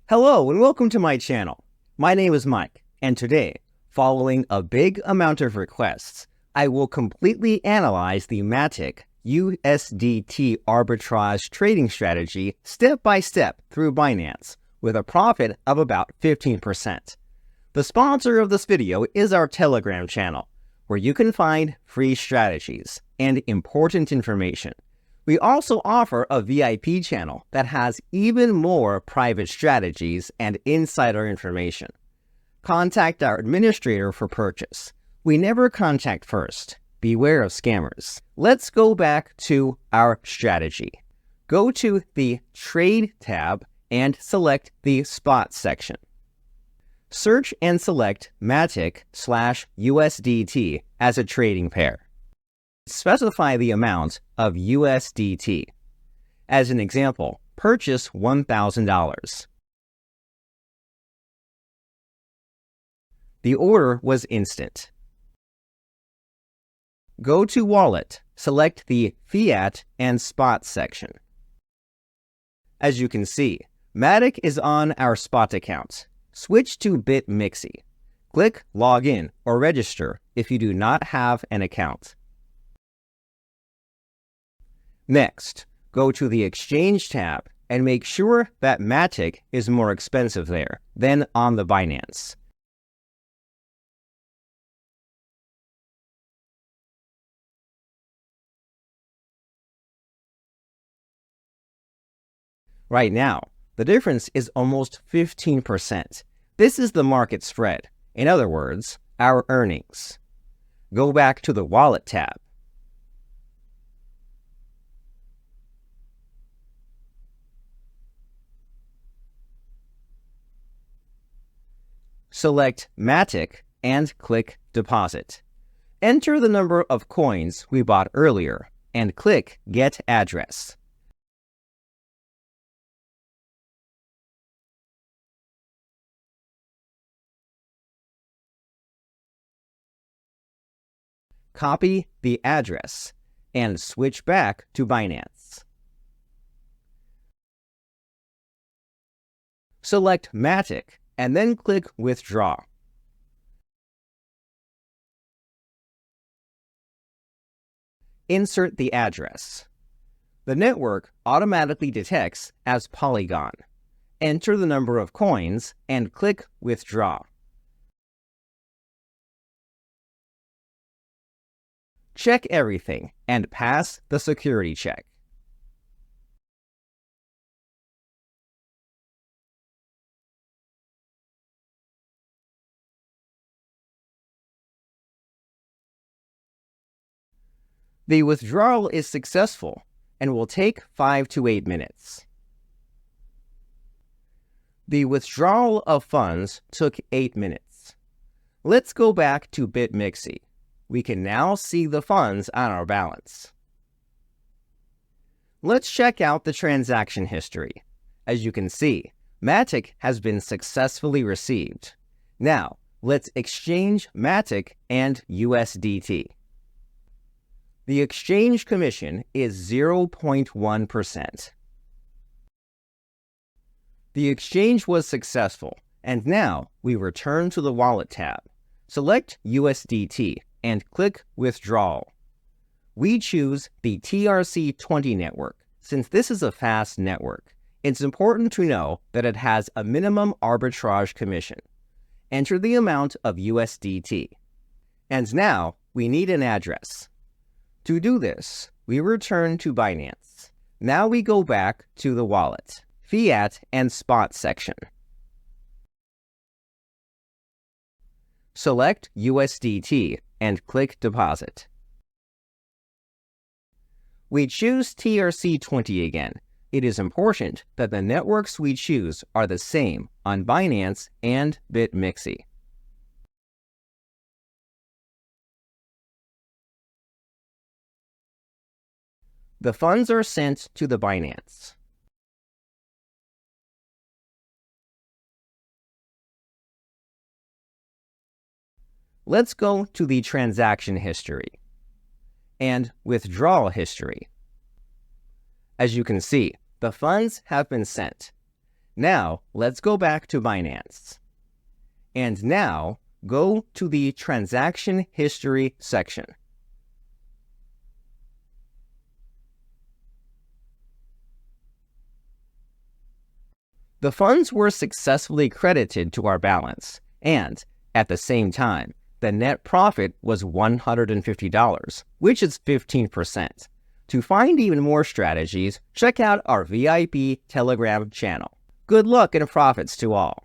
Hello and welcome to my channel. My name is Mike, and today, following a big amount of requests, I will completely analyze the Matic USDT arbitrage trading strategy step by step through Binance with a profit of about 15%. The sponsor of this video is our Telegram channel, where you can find free strategies and important information. We also offer a VIP channel that has even more private strategies and insider information. Contact our administrator for purchase. We never contact first. Beware of scammers. Let's go back to our strategy. Go to the Trade tab and select the Spot section. Search and select Matic/USDT as a trading pair. Specify the amount of USDT. As an example, purchase $1,000. The order was instant. Go to Wallet, select the Fiat and Spot section. As you can see, Matic is on our Spot account. Switch to Bitmixy. Click Login or Register if you do not have an account. Next, go to the Exchange tab and make sure that Matic is more expensive there than on the Binance. Right now, the difference is almost 15%. This is the market spread. In other words, our earnings. Go back to the Wallet tab. Select Matic and click Deposit. Enter the number of coins we bought earlier and click Get Address. Copy the address and switch back to Binance. Select Matic and then click Withdraw. Insert the address. The network automatically detects as Polygon. Enter the number of coins and click Withdraw. Check everything and pass the security check. The withdrawal is successful and will take 5 to 8 minutes. The withdrawal of funds took 8 minutes. Let's go back to Bitmixy. We can now see the funds on our balance. Let's check out the transaction history. As you can see, Matic has been successfully received. Now, let's exchange Matic and USDT. The exchange commission is 0.1%. The exchange was successful, and now we return to the Wallet tab. Select USDT and click Withdrawal. We choose the TRC20 network. Since this is a fast network, it's important to know that it has a minimum arbitrage commission. Enter the amount of USDT. And now we need an address. To do this, we return to Binance. Now we go back to the Wallet, Fiat and Spot section. Select USDT and click Deposit. We choose TRC20 again. It is important that the networks we choose are the same on Binance and Bitmixy. The funds are sent to the Binance. Let's go to the transaction history and withdrawal history. As you can see, the funds have been sent. Now, let's go back to Binance. And now, go to the Transaction History section. The funds were successfully credited to our balance, and at the same time, the net profit was $150, which is 15%. To find even more strategies, check out our VIP Telegram channel. Good luck and profits to all.